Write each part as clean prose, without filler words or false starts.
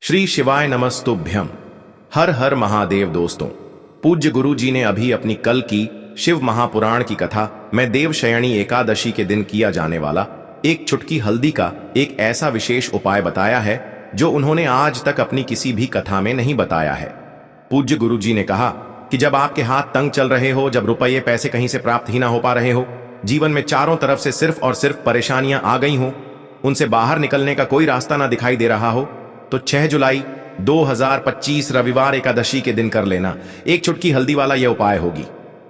श्री शिवाय नमस्तुभ्यम। हर हर महादेव। दोस्तों, पूज्य गुरु जी ने अभी अपनी कल की शिव महापुराण की कथा में देवशयनी एकादशी के दिन किया जाने वाला एक चुटकी हल्दी का एक ऐसा विशेष उपाय बताया है जो उन्होंने आज तक अपनी किसी भी कथा में नहीं बताया है। पूज्य गुरु जी ने कहा कि जब आपके हाथ तंग चल रहे हो, जब रुपये पैसे कहीं से प्राप्त ही ना हो पा रहे हो, जीवन में चारों तरफ से सिर्फ और सिर्फ परेशानियां आ गई हो, उनसे बाहर निकलने का कोई रास्ता ना दिखाई दे रहा हो, तो 6 जुलाई 2025 रविवार एकादशी के दिन कर लेना एक चुटकी हल्दी वाला यह उपाय होगी।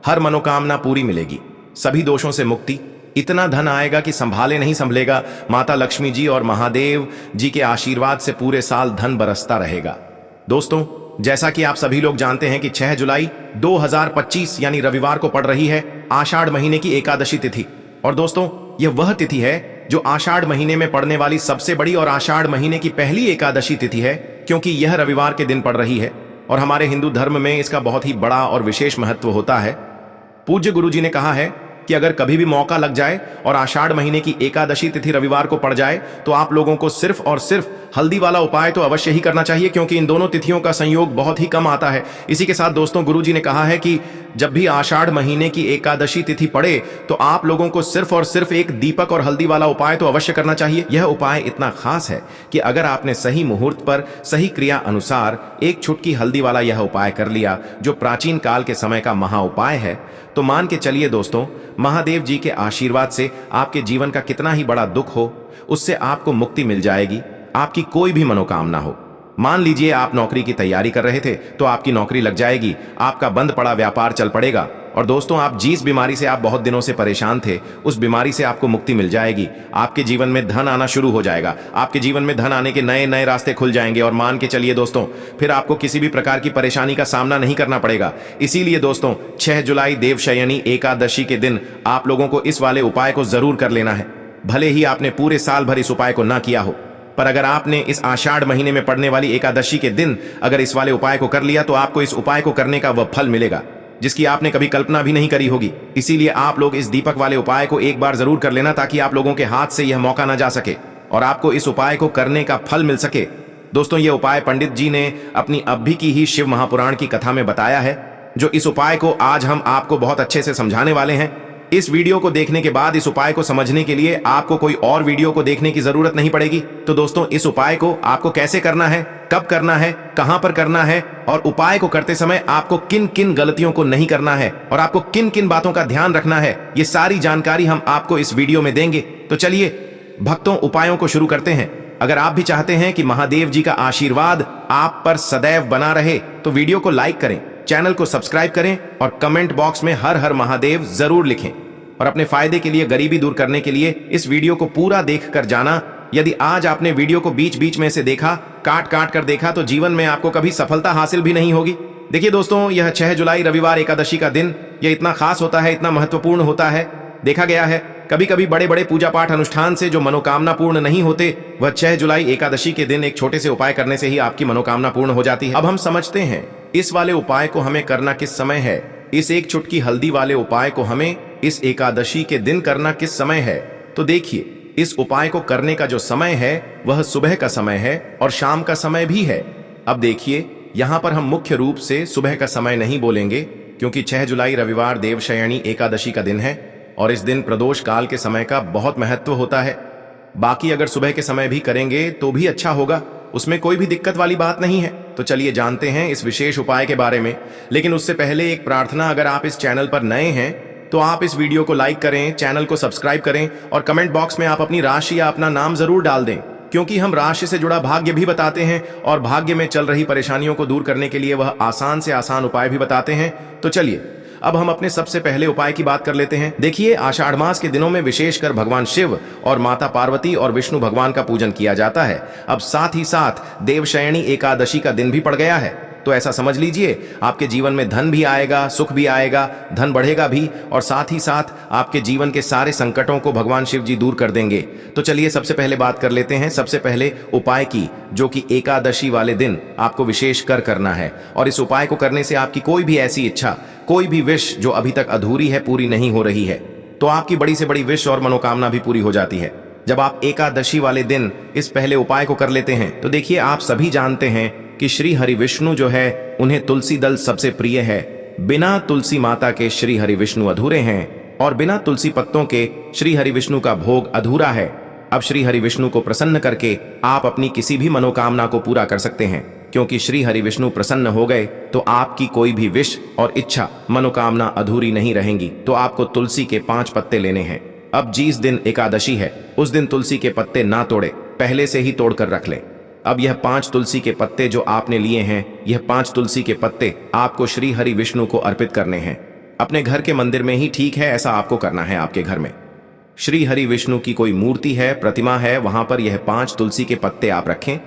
हर मनोकामना पूरी मिलेगी, सभी दोषों से मुक्ति, इतना धन आएगा कि संभाले नहीं संभलेगा। माता लक्ष्मी जी और महादेव जी के आशीर्वाद से पूरे साल धन बरसता रहेगा। दोस्तों, जैसा कि आप सभी लोग जानते हैं कि 6 जुलाई 2025 यानी रविवार को पड़ रही है आषाढ़ महीने की एकादशी तिथि। और दोस्तों, यह वह तिथि है जो आषाढ़ महीने में पड़ने वाली सबसे बड़ी और आषाढ़ महीने की पहली एकादशी तिथि है, क्योंकि यह रविवार के दिन पड़ रही है और हमारे हिंदू धर्म में इसका बहुत ही बड़ा और विशेष महत्व होता है। पूज्य गुरु जी ने कहा है कि अगर कभी भी मौका लग जाए और आषाढ़ महीने की एकादशी तिथि रविवार को पड़ जाए तो आप लोगों को सिर्फ और सिर्फ हल्दी वाला उपाय तो अवश्य ही करना चाहिए, क्योंकि इन दोनों तिथियों का संयोग बहुत ही कम आता है। इसी के साथ दोस्तों, गुरु जी ने कहा है कि जब भी आषाढ़ महीने की एकादशी तिथि पड़े तो आप लोगों को सिर्फ और सिर्फ एक दीपक और हल्दी वाला उपाय तो अवश्य करना चाहिए। यह उपाय इतना खास है कि अगर आपने सही मुहूर्त पर सही क्रिया अनुसार एक चुटकी हल्दी वाला यह उपाय कर लिया, जो प्राचीन काल के समय का महा उपाय है, तो मान के चलिए दोस्तों, महादेव जी के आशीर्वाद से आपके जीवन का कितना ही बड़ा दुख हो, उससे आपको मुक्ति मिल जाएगी। आपकी कोई भी मनोकामना हो, मान लीजिए आप नौकरी की तैयारी कर रहे थे तो आपकी नौकरी लग जाएगी, आपका बंद पड़ा व्यापार चल पड़ेगा। और दोस्तों, आप जिस बीमारी से आप बहुत दिनों से परेशान थे, उस बीमारी से आपको मुक्ति मिल जाएगी। आपके जीवन में धन आना शुरू हो जाएगा, आपके जीवन में धन आने के नए नए रास्ते खुल जाएंगे। और मान के चलिए दोस्तों, फिर आपको किसी भी प्रकार की परेशानी का सामना नहीं करना पड़ेगा। इसीलिए दोस्तों, 6 जुलाई देवशयनी एकादशी के दिन आप लोगों को इस वाले उपाय को जरूर कर लेना है। भले ही आपने पूरे साल भर इस उपाय को ना किया हो, पर अगर आपने इस आषाढ़ महीने में पड़ने वाली एकादशी के दिन अगर इस वाले उपाय को कर लिया तो आपको इस उपाय को करने का वह फल मिलेगा जिसकी आपने कभी कल्पना भी नहीं करी होगी। इसीलिए आप लोग इस दीपक वाले उपाय को एक बार जरूर कर लेना, ताकि आप लोगों के हाथ से यह मौका ना जा सके और आपको इस उपाय को करने का फल मिल सके। दोस्तों, यह उपाय पंडित जी ने अपनी अभी की ही शिव महापुराण की कथा में बताया है, जो इस उपाय को आज हम आपको बहुत अच्छे से समझाने वाले हैं। इस वीडियो को देखने के बाद इस उपाय को समझने के लिए आपको कोई और वीडियो को देखने की जरूरत नहीं पड़ेगी। तो दोस्तों, इस उपाय को आपको कैसे करना है, कब करना है, कहां पर करना है और उपाय को करते समय आपको किन किन गलतियों को नहीं करना है और आपको किन किन बातों का ध्यान रखना है, ये सारी जानकारी हम आपको इस वीडियो में देंगे। तो चलिए भक्तों, उपायों को शुरू करते हैं। अगर आप भी चाहते हैं कि महादेव जी का आशीर्वाद आप पर सदैव बना रहे तो वीडियो को लाइक करें, चैनल को सब्सक्राइब करें और कमेंट बॉक्स में हर हर महादेव जरूर लिखें। और अपने फायदे के लिए, गरीबी दूर करने के लिए इस वीडियो को पूरा देखकर जाना। यदि आज आपने वीडियो को बीच बीच में से देखा, काट काट कर देखा, तो जीवन में आपको कभी सफलता हासिल भी नहीं होगी। देखिए दोस्तों, यह 6 जुलाई रविवार एकादशी का दिन यह इतना खास होता है, इतना महत्वपूर्ण होता है। देखा गया है कभी कभी बड़े बड़े पूजा पाठ अनुष्ठान से जो मनोकामना पूर्ण नहीं होते, वह 6 जुलाई एकादशी के दिन एक छोटे से उपाय करने से ही आपकी मनोकामना पूर्ण हो जाती है। अब हम समझते हैं इस वाले उपाय को हमें करना किस समय है। इस एक चुटकी हल्दी वाले उपाय को हमें इस एकादशी के दिन करना किस समय है, तो देखिए, इस उपाय को करने का जो समय है वह सुबह का समय है और शाम का समय भी है। अब देखिए, यहां पर हम मुख्य रूप से सुबह का समय नहीं बोलेंगे, क्योंकि 6 जुलाई रविवार देवशयनी एकादशी का दिन है और इस दिन प्रदोष काल के समय का बहुत महत्व होता है। बाकी अगर सुबह के समय भी करेंगे तो भी अच्छा होगा, उसमें कोई भी दिक्कत वाली बात नहीं है। तो चलिए जानते हैं इस विशेष उपाय के बारे में। लेकिन उससे पहले एक प्रार्थना, अगर आप इस चैनल पर नए हैं तो आप इस वीडियो को लाइक करें, चैनल को सब्सक्राइब करें और कमेंट बॉक्स में आप अपनी राशि या अपना नाम जरूर डाल दें, क्योंकि हम राशि से जुड़ा भाग्य भी बताते हैं और भाग्य में चल रही परेशानियों को दूर करने के लिए वह आसान से आसान उपाय भी बताते हैं। तो चलिए अब हम अपने सबसे पहले उपाय की बात कर लेते हैं। देखिए, आषाढ़ मास के दिनों में विशेषकर भगवान शिव और माता पार्वती और विष्णु भगवान का पूजन किया जाता है। अब साथ ही साथ देवशयनी एकादशी का दिन भी पड़ गया है, तो ऐसा समझ लीजिए आपके जीवन में धन भी आएगा, सुख भी आएगा, धन बढ़ेगा भी, और साथ ही साथ आपके जीवन के सारे संकटों को भगवान शिव जी दूर कर देंगे। तो चलिए सबसे पहले बात कर लेते हैं सबसे पहले उपाय की, जो कि एकादशी वाले दिन आपको विशेष कर करना है। और इस उपाय को करने से आपकी कोई भी ऐसी इच्छा, कोई भी विश जो अभी तक अधूरी है, पूरी नहीं हो रही है, तो आपकी बड़ी से बड़ी विश और मनोकामना भी पूरी हो जाती है। जब आप एकादशी वाले दिन इस पहले उपाय को कर लेते हैं तो देखिए, आप सभी जानते हैं कि श्री हरि विष्णु जो है उन्हें तुलसी दल सबसे प्रिय है। बिना तुलसी माता के श्री हरि विष्णु अधूरे हैं और बिना तुलसी पत्तों के श्री हरि विष्णु का भोग अधूरा है। अब श्री हरि विष्णु को प्रसन्न करके आप अपनी किसी भी मनोकामना को पूरा कर सकते हैं, क्योंकि श्री हरि विष्णु प्रसन्न हो गए तो आपकी कोई भी विश और इच्छा मनोकामना अधूरी नहीं रहेंगी। तो आपको तुलसी के 5 पत्ते लेने हैं। अब जिस दिन एकादशी है उस दिन तुलसी के पत्ते ना तोड़े, पहले से ही तोड़कर रख लें। अब यह 5 तुलसी के पत्ते जो आपने लिए हैं, यह 5 तुलसी के पत्ते आपको श्री हरि विष्णु को अर्पित करने हैं। अपने घर के मंदिर में ही ठीक है, ऐसा आपको करना है। आपके घर में श्री हरि विष्णु की कोई मूर्ति है, प्रतिमा है, वहां पर यह 5 तुलसी के पत्ते आप रखें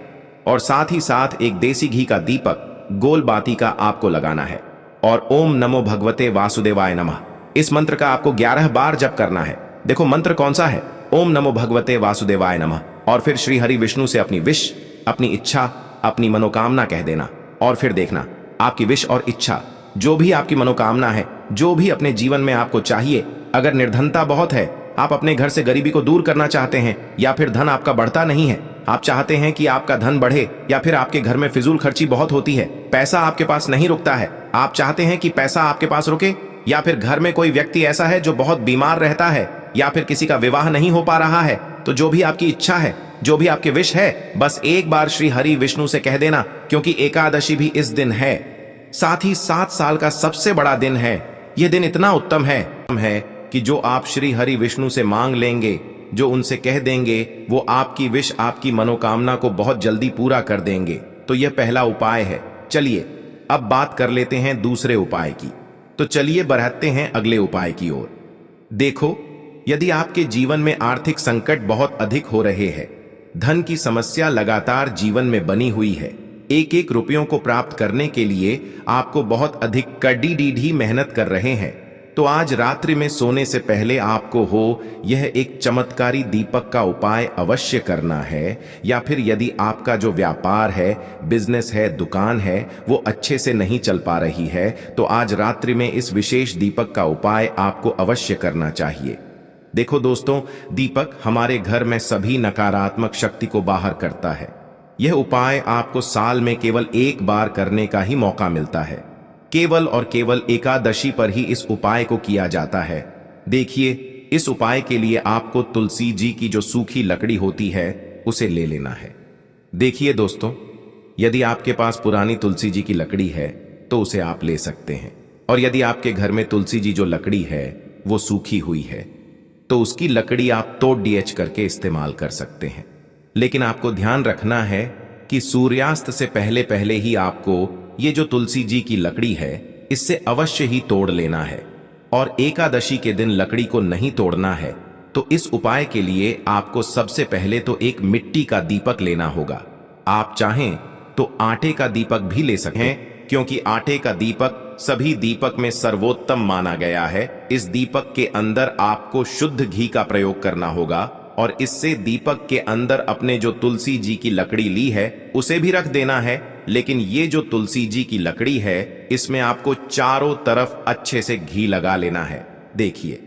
और साथ ही साथ एक देसी घी का दीपक गोल बाती का आपको लगाना है और ओम नमो भगवते वासुदेवाय नमः इस मंत्र का आपको 11 बार जप करना है। देखो मंत्र कौन सा है, ओम नमो भगवते वासुदेवाय नमः। और फिर श्री हरि विष्णु से अपनी विश, अपनी इच्छा, अपनी मनोकामना कह देना और फिर देखना आपकी विश और इच्छा, जो भी आपकी मनोकामना है, जो भी अपने जीवन में आपको चाहिए। अगर निर्धनता बहुत है, आप अपने घर से गरीबी को दूर करना चाहते हैं, या फिर धन आपका बढ़ता नहीं है, आप चाहते हैं कि आपका धन बढ़े, या फिर आपके घर में फिजूल खर्ची बहुत होती है, पैसा आपके पास नहीं रुकता है, आप चाहते हैं कि पैसा आपके पास रुके, या फिर घर में कोई व्यक्ति ऐसा है जो बहुत बीमार रहता है, या फिर किसी का विवाह नहीं हो पा रहा है, तो जो भी आपकी इच्छा है, जो भी आपके विश है, बस एक बार श्री हरि विष्णु से कह देना। क्योंकि एकादशी भी इस दिन है, साथ ही 7 साल का सबसे बड़ा दिन है। यह दिन इतना उत्तम है कि जो आप श्री हरि विष्णु से मांग लेंगे, जो उनसे कह देंगे, वो आपकी विश, आपकी मनोकामना को बहुत जल्दी पूरा कर देंगे। तो यह पहला उपाय है। चलिए अब बात कर लेते हैं दूसरे उपाय की। तो चलिए बढ़ते हैं अगले उपाय की ओर। देखो, यदि आपके जीवन में आर्थिक संकट बहुत अधिक हो रहे हैं, धन की समस्या लगातार जीवन में बनी हुई है, एक एक रुपयों को प्राप्त करने के लिए आपको बहुत अधिक कड़ी मेहनत कर रहे हैं, तो आज रात्रि में सोने से पहले आपको यह एक चमत्कारी दीपक का उपाय अवश्य करना है। या फिर यदि आपका जो व्यापार है, बिजनेस है, दुकान है, वो अच्छे से नहीं चल पा रही है, तो आज रात्रि में इस विशेष दीपक का उपाय आपको अवश्य करना चाहिए। देखो दोस्तों, दीपक हमारे घर में सभी नकारात्मक शक्ति को बाहर करता है। यह उपाय आपको साल में केवल एक बार करने का ही मौका मिलता है। केवल और केवल एकादशी पर ही इस उपाय को किया जाता है। देखिए, इस उपाय के लिए आपको तुलसी जी की जो सूखी लकड़ी होती है उसे ले लेना है। देखिए दोस्तों, यदि आपके पास पुरानी तुलसी जी की लकड़ी है तो उसे आप ले सकते हैं, और यदि आपके घर में तुलसी जी जो लकड़ी है वो सूखी हुई है तो उसकी लकड़ी आप तोड़ डीएच करके इस्तेमाल कर सकते हैं। लेकिन आपको ध्यान रखना है कि सूर्यास्त से पहले पहले ही आपको ये जो तुलसी जी की लकड़ी है इससे अवश्य ही तोड़ लेना है, और एकादशी के दिन लकड़ी को नहीं तोड़ना है। तो इस उपाय के लिए आपको सबसे पहले तो एक मिट्टी का दीपक लेना होगा। आप चाहें तो आटे का दीपक भी ले सकें, क्योंकि आटे का दीपक सभी दीपक में सर्वोत्तम माना गया है। इस दीपक के अंदर आपको शुद्ध घी का प्रयोग करना होगा, और इससे दीपक के अंदर अपने जो तुलसी जी की लकड़ी ली है उसे भी रख देना है। लेकिन ये जो तुलसी जी की लकड़ी है, इसमें आपको चारों तरफ अच्छे से घी लगा लेना है। देखिए,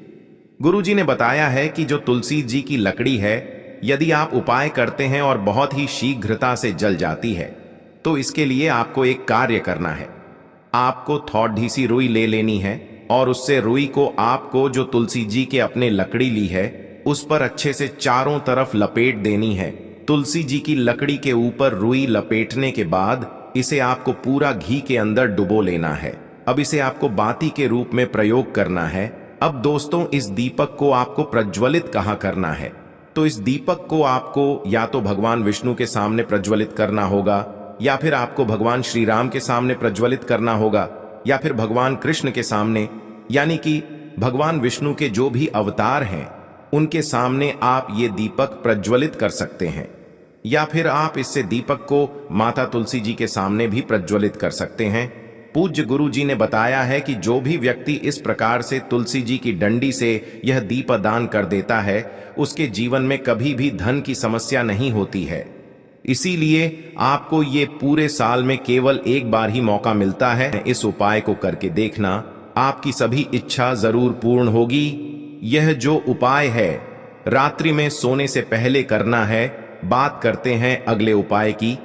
गुरुजी ने बताया है कि जो तुलसी जी की लकड़ी है, यदि आप उपाय करते हैं और बहुत ही शीघ्रता से जल जाती है, तो इसके लिए आपको एक कार्य करना है। आपको थोड़ी सी रुई ले लेनी है, और उससे रुई को आपको जो तुलसी जी के अपने लकड़ी ली है उस पर अच्छे से चारों तरफ लपेट देनी है। तुलसी जी की लकड़ी के ऊपर रुई लपेटने के बाद इसे आपको पूरा घी के अंदर डुबो लेना है। अब इसे आपको बाती के रूप में प्रयोग करना है। अब दोस्तों, इस दीपक को आपको प्रज्वलित कहाँ करना है? तो इस दीपक को आपको या तो भगवान विष्णु के सामने प्रज्वलित करना होगा, या फिर आपको भगवान श्री राम के सामने प्रज्वलित करना होगा, या फिर भगवान कृष्ण के सामने, यानी कि भगवान विष्णु के जो भी अवतार हैं उनके सामने आप ये दीपक प्रज्वलित कर सकते हैं। या फिर आप इससे दीपक को माता तुलसी जी के सामने भी प्रज्वलित कर सकते हैं। पूज्य गुरु जी ने बताया है कि जो भी व्यक्ति इस प्रकार से तुलसी जी की डंडी से यह दीपदान कर देता है, उसके जीवन में कभी भी धन की समस्या नहीं होती है। इसीलिए आपको ये पूरे साल में केवल एक बार ही मौका मिलता है। इस उपाय को करके देखना, आपकी सभी इच्छा जरूर पूर्ण होगी। यह जो उपाय है रात्रि में सोने से पहले करना है। बात करते हैं अगले उपाय की।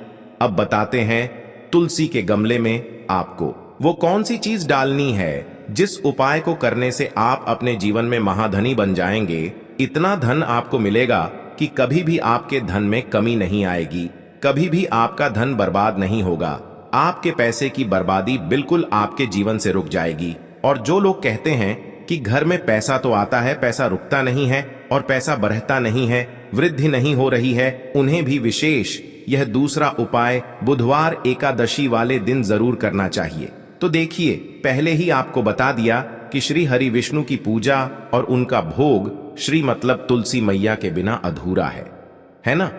अब बताते हैं तुलसी के गमले में आपको वो कौन सी चीज डालनी है जिस उपाय को करने से आप अपने जीवन में महाधनी बन जाएंगे। इतना धन आपको मिलेगा कि कभी भी आपके धन में कमी नहीं आएगी, कभी भी आपका धन बर्बाद नहीं होगा। आपके पैसे की बर्बादी बिल्कुल आपके जीवन से रुक जाएगी। और जो लोग कहते हैं कि घर में पैसा तो आता है, पैसा रुकता नहीं है और पैसा बढ़ता नहीं है, वृद्धि नहीं हो रही है, उन्हें भी विशेष यह दूसरा उपाय बुधवार एकादशी वाले दिन जरूर करना चाहिए। तो देखिए, पहले ही आपको बता दिया कि श्री हरि विष्णु की पूजा और उनका भोग श्री मतलब तुलसी मैया के बिना अधूरा है ना।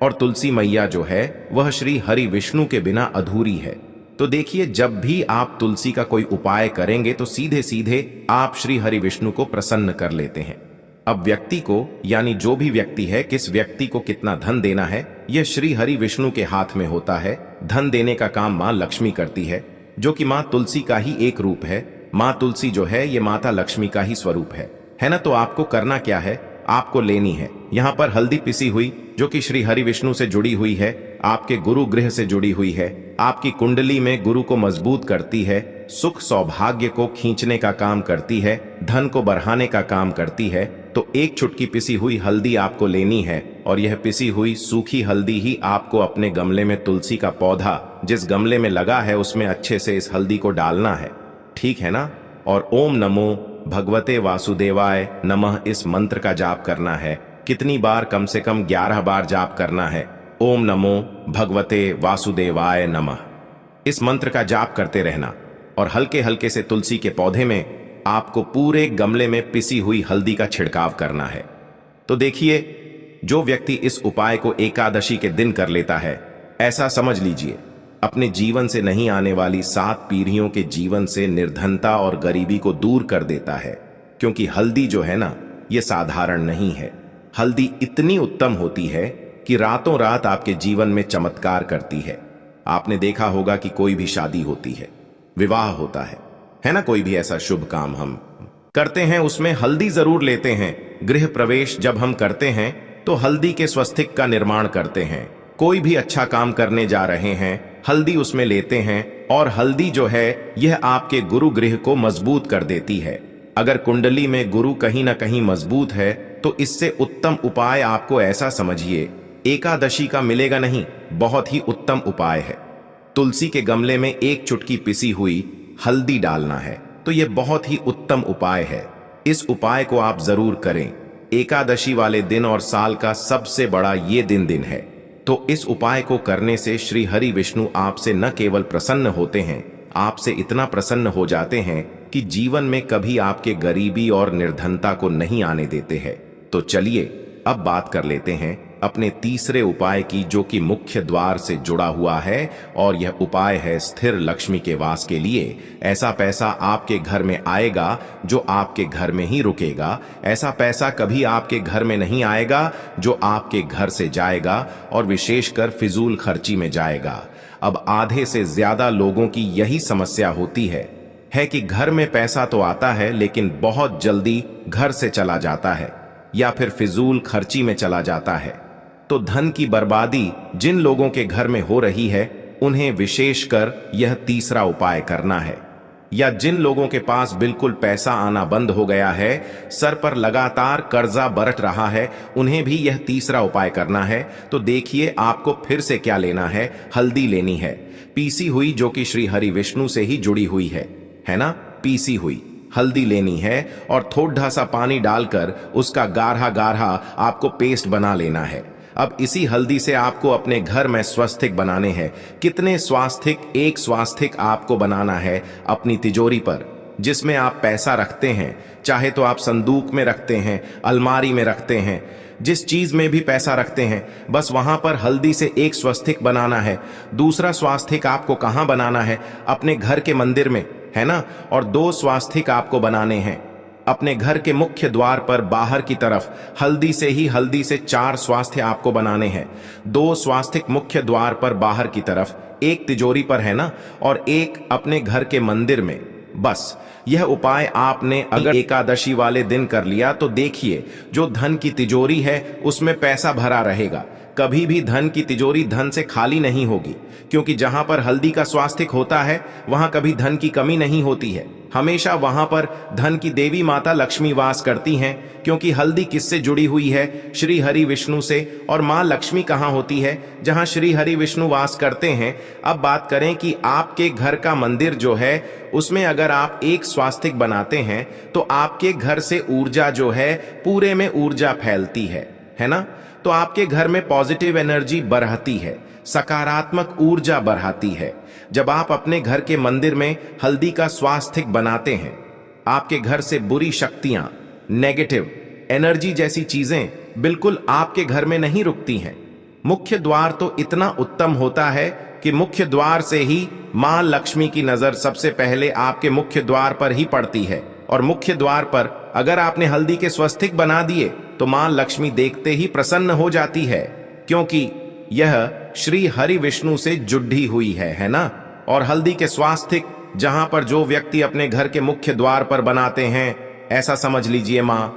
और तुलसी मैया जो है वह श्री हरि विष्णु के बिना अधूरी है। तो देखिए, जब भी आप तुलसी का कोई उपाय करेंगे तो सीधे सीधे आप श्री हरि विष्णु को प्रसन्न कर लेते हैं। अब व्यक्ति को, यानी जो भी व्यक्ति है, किस व्यक्ति को कितना धन देना है, यह श्री हरि विष्णु के हाथ में होता है। धन देने का काम मां लक्ष्मी करती है, जो कि मां तुलसी का ही एक रूप है। मां तुलसी जो है ये माता लक्ष्मी का ही स्वरूप है ना। तो आपको करना क्या है, आपको लेनी है यहां पर हल्दी पिसी हुई, जो कि श्री हरि विष्णु से जुड़ी हुई है, आपके गुरु गृह से जुड़ी हुई है, आपकी कुंडली में गुरु को मजबूत करती है, सुख सौभाग्य को खींचने का काम करती है, धन को बढ़ाने का काम करती है। तो एक चुटकी पिसी हुई हल्दी आपको लेनी है और यह पिसी हुई सूखी हल्दी ही आपको अपने गमले में तुलसी का पौधा जिस गमले में लगा है उसमें अच्छे से इस हल्दी को डालना है, ठीक है ना। और ओम नमो भगवते वासुदेवाय नमः इस मंत्र का जाप करना है। कितनी बार, कम से कम 11 बार जाप करना है। ओम नमो भगवते वासुदेवाय नमः इस मंत्र का जाप करते रहना और हल्के हल्के से तुलसी के पौधे में आपको पूरे गमले में पिसी हुई हल्दी का छिड़काव करना है। तो देखिए, जो व्यक्ति इस उपाय को एकादशी के दिन कर लेता है, ऐसा समझ लीजिए अपने जीवन से नहीं आने वाली 7 पीढ़ियों के जीवन से निर्धनता और गरीबी को दूर कर देता है। क्योंकि हल्दी जो है ना, ये साधारण नहीं है। हल्दी इतनी उत्तम होती है कि रातों रात आपके जीवन में चमत्कार करती है। आपने देखा होगा कि कोई भी शादी होती है, विवाह होता है ना, कोई भी ऐसा शुभ काम हम करते हैं उसमें हल्दी जरूर लेते हैं। गृह प्रवेश जब हम करते हैं तो हल्दी के स्वस्तिक का निर्माण करते हैं। कोई भी अच्छा काम करने जा रहे हैं, हल्दी उसमें लेते हैं। और हल्दी जो है यह आपके गुरु गृह को मजबूत कर देती है। अगर कुंडली में गुरु कहीं ना कहीं मजबूत है तो इससे उत्तम उपाय आपको ऐसा समझिए एकादशी का मिलेगा नहीं, बहुत ही उत्तम उपाय है। तुलसी के गमले में एक चुटकी पिसी हुई हल्दी डालना है, तो यह बहुत ही उत्तम उपाय है। इस उपाय को आप जरूर करें। एकादशी वाले दिन और साल का सबसे बड़ा ये दिन है। तो इस उपाय को करने से श्री हरि विष्णु आपसे न केवल प्रसन्न होते हैं, आपसे इतना प्रसन्न हो जाते हैं कि जीवन में कभी आपके गरीबी और निर्धनता को नहीं आने देते हैं। तो चलिए अब बात कर लेते हैं अपने तीसरे उपाय की, जो कि मुख्य द्वार से जुड़ा हुआ है। और यह उपाय है स्थिर लक्ष्मी के वास के लिए। ऐसा पैसा आपके घर में आएगा जो आपके घर में ही रुकेगा। ऐसा पैसा कभी आपके घर में नहीं आएगा जो आपके घर से जाएगा और विशेषकर फिजूल खर्ची में जाएगा। अब आधे से ज्यादा लोगों की यही समस्या होती है कि घर में पैसा तो आता है लेकिन बहुत जल्दी घर से चला जाता है या फिर फिजूल खर्ची में चला जाता है। तो धन की बर्बादी जिन लोगों के घर में हो रही है उन्हें विशेषकर यह तीसरा उपाय करना है। या जिन लोगों के पास बिल्कुल पैसा आना बंद हो गया है, सर पर लगातार कर्जा बरत रहा है, उन्हें भी यह तीसरा उपाय करना है। तो देखिए आपको फिर से क्या लेना है, हल्दी लेनी है पीसी हुई, जो कि श्री हरि विष्णु से ही जुड़ी हुई है ना। पीसी हुई हल्दी लेनी है और थोड़ा सा पानी डालकर उसका गाढ़ा गाढ़ा आपको पेस्ट बना लेना है। अब इसी हल्दी से आपको अपने घर में स्वास्तिक बनाने हैं। कितने स्वास्तिक? एक स्वास्तिक आपको बनाना है अपनी तिजोरी पर, जिसमें आप पैसा रखते हैं। चाहे तो आप संदूक में रखते हैं, अलमारी में रखते हैं, जिस चीज में भी पैसा रखते हैं, बस वहां पर हल्दी से एक स्वास्तिक बनाना है। दूसरा स्वास्तिक आपको कहां बनाना है? अपने घर के मंदिर में, है ना। और 2 स्वास्तिक आपको बनाने हैं अपने घर के मुख्य द्वार पर बाहर की तरफ। हल्दी से 4 स्वास्तिक आपको बनाने हैं। 2 स्वास्तिक मुख्य द्वार पर बाहर की तरफ, एक तिजोरी पर, है ना, और एक अपने घर के मंदिर में। बस यह उपाय आपने अगर एकादशी वाले दिन कर लिया तो देखिए, जो धन की तिजोरी है उसमें पैसा भरा रहेगा। कभी भी धन की तिजोरी धन से खाली नहीं होगी, क्योंकि जहां पर हल्दी का स्वास्तिक होता है वहां कभी धन की कमी नहीं होती है। हमेशा वहां पर धन की देवी माता लक्ष्मी वास करती हैं, क्योंकि हल्दी किससे जुड़ी हुई है? श्री हरि विष्णु से। और मां लक्ष्मी कहां होती है? जहां श्री हरि विष्णु वास करते हैं। अब बात करें कि आपके घर का मंदिर जो है उसमें अगर आप एक स्वास्तिक बनाते हैं तो आपके घर से ऊर्जा जो है पूरे में ऊर्जा फैलती है ना? तो आपके घर में पॉजिटिव एनर्जी बढ़ती है, सकारात्मक ऊर्जा बढ़ाती है। जब आप अपने घर के मंदिर में हल्दी का स्वास्तिक बनाते हैं, आपके घर से बुरी शक्तियां, नेगेटिव एनर्जी जैसी चीजें बिल्कुल आपके घर में नहीं रुकती हैं। मुख्य द्वार तो इतना उत्तम होता है कि मुख्य द्वार से ही मां लक्ष्मी की नजर सबसे पहले आपके मुख्य द्वार पर ही पड़ती है। और मुख्य द्वार पर अगर आपने हल्दी के स्वस्तिक बना दिए तो मां लक्ष्मी देखते ही प्रसन्न हो जाती है, क्योंकि यह श्री हरि विष्णु से जुड़ी हुई है ना? और हल्दी के स्वास्तिक जहां पर जो व्यक्ति अपने घर के मुख्य द्वार पर बनाते हैं, ऐसा समझ लीजिए मां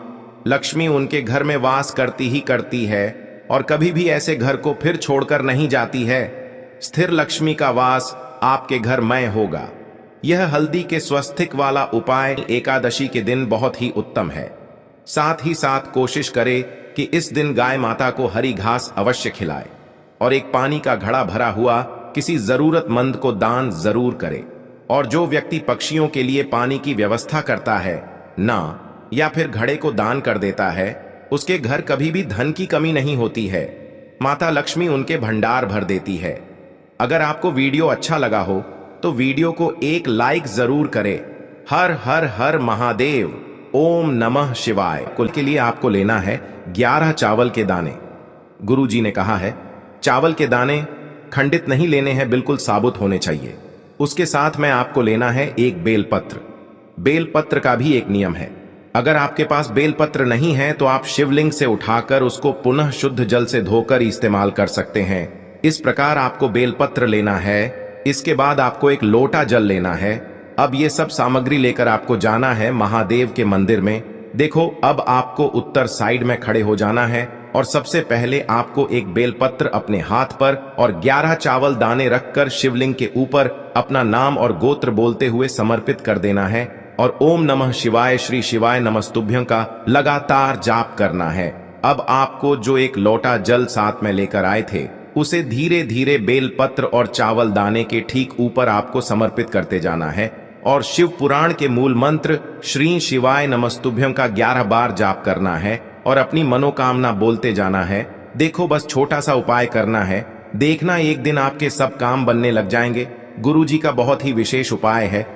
लक्ष्मी उनके घर में वास करती ही करती है और कभी भी ऐसे घर को फिर छोड़कर नहीं जाती है। स्थिर लक्ष्मी का वास आपके घर में होगा। यह हल्दी के स्वस्तिक वाला उपाय एकादशी के दिन बहुत ही उत्तम है। साथ ही साथ कोशिश करें कि इस दिन गाय माता को हरी घास अवश्य खिलाए और एक पानी का घड़ा भरा हुआ किसी जरूरतमंद को दान जरूर करे। और जो व्यक्ति पक्षियों के लिए पानी की व्यवस्था करता है ना, या फिर घड़े को दान कर देता है, उसके घर कभी भी धन की कमी नहीं होती है। माता लक्ष्मी उनके भंडार भर देती है। अगर आपको वीडियो अच्छा लगा हो तो वीडियो को एक लाइक जरूर करें। हर हर हर महादेव, ओम नमः शिवाय। कुल के लिए आपको लेना है 11 चावल के दाने। गुरुजी ने कहा है चावल के दाने खंडित नहीं लेने हैं, बिल्कुल साबुत होने चाहिए। उसके साथ में आपको लेना है एक बेलपत्र। बेलपत्र का भी एक नियम है, अगर आपके पास बेलपत्र नहीं है तो आप शिवलिंग से उठाकर उसको पुनः शुद्ध जल से धोकर इस्तेमाल कर सकते हैं। इस प्रकार आपको बेलपत्र लेना है। इसके बाद आपको एक लोटा जल लेना है। अब ये सब सामग्री लेकर आपको जाना है महादेव के मंदिर में। देखो, अब आपको उत्तर साइड में खड़े हो जाना है और सबसे पहले आपको एक बेलपत्र अपने हाथ पर और 11 चावल दाने रखकर शिवलिंग के ऊपर अपना नाम और गोत्र बोलते हुए समर्पित कर देना है और ओम नमः शिवाय, श्री शिवाय नमस्तुभ्यं का लगातार जाप करना है। अब आपको जो एक लोटा जल साथ में लेकर आए थे उसे धीरे धीरे बेलपत्र और चावल दाने के ठीक ऊपर आपको समर्पित करते जाना है और शिव पुराण के मूल मंत्र श्री शिवाय नमस्तुभ्यं का 11 बार जाप करना है और अपनी मनोकामना बोलते जाना है। देखो, बस छोटा सा उपाय करना है, देखना एक दिन आपके सब काम बनने लग जाएंगे। गुरुजी का बहुत ही विशेष उपाय है।